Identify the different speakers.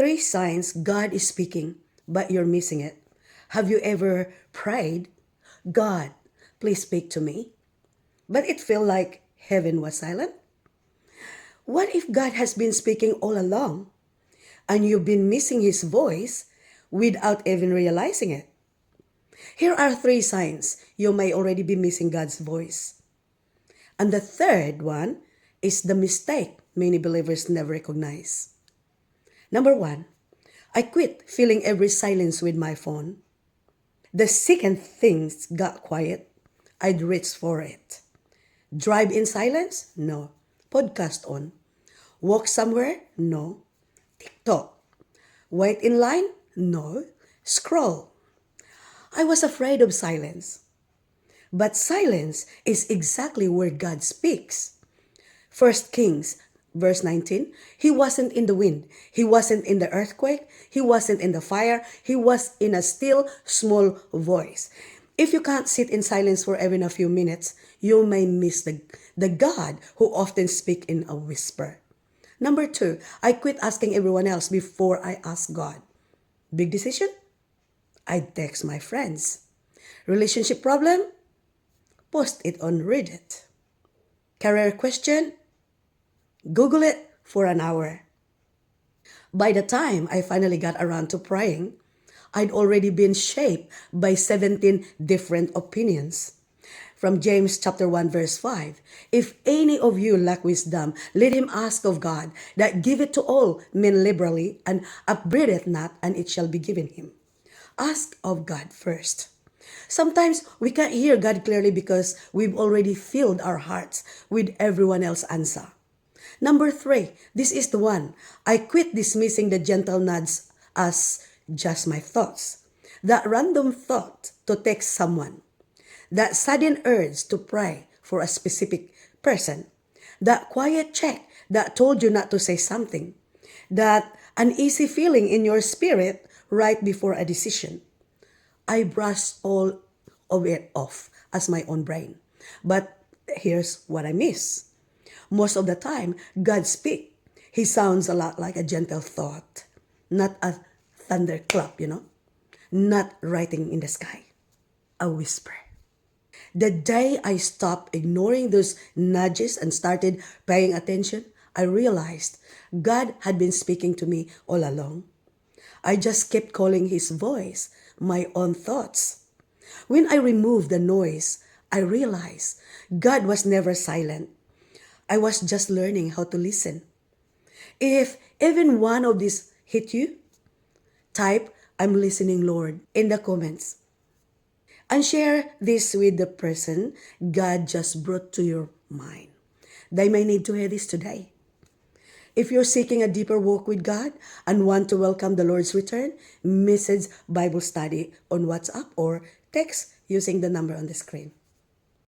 Speaker 1: Three signs God is speaking, but you're missing it. Have you ever prayed, God, please speak to me? But it felt like heaven was silent? What if God has been speaking all along and you've been missing His voice without even realizing it? Here are three signs you may already be missing God's voice. And the third one is the mistake many believers never recognize. Number one, I quit filling every silence with my phone. The second things got quiet, I'd reach for it. Drive in silence? No. Podcast on. Walk somewhere? No. TikTok. Wait in line? No. Scroll. I was afraid of silence. But silence is exactly where God speaks. First Kings, verse 19, He wasn't in the wind. He wasn't in the earthquake. He wasn't in the fire. He was in a still, small voice. If you can't sit in silence for even a few minutes, you may miss the God who often speaks in a whisper. Number two, I quit asking everyone else before I ask God. Big decision? I text my friends. Relationship problem? Post it on Reddit. Career question? Google it for an hour. By the time I finally got around to praying, I'd already been shaped by 17 different opinions. From James chapter 1 verse 5, if any of you lack wisdom, let him ask of God, that giveth to all men liberally, and upbraideth not, and it shall be given him. Ask of God first. Sometimes we can't hear God clearly because we've already filled our hearts with everyone else's answer. Number three, this is the one. I quit dismissing the gentle nods as just my thoughts. That random thought to text someone. That sudden urge to pray for a specific person. That quiet check that told you not to say something. That uneasy feeling in your spirit right before a decision. I brushed all of it off as my own brain. But here's what I miss. Most of the time, God speaks. He sounds a lot like a gentle thought, not a thunderclap, not writing in the sky, a whisper. The day I stopped ignoring those nudges and started paying attention, I realized God had been speaking to me all along. I just kept calling His voice my own thoughts. When I removed the noise, I realized God was never silent. I was just learning how to listen. If even one of these hit you, type, I'm listening, Lord, in the comments. And share this with the person God just brought to your mind. They may need to hear this today. If you're seeking a deeper walk with God and want to welcome the Lord's return, message Bible study on WhatsApp or text using the number on the screen.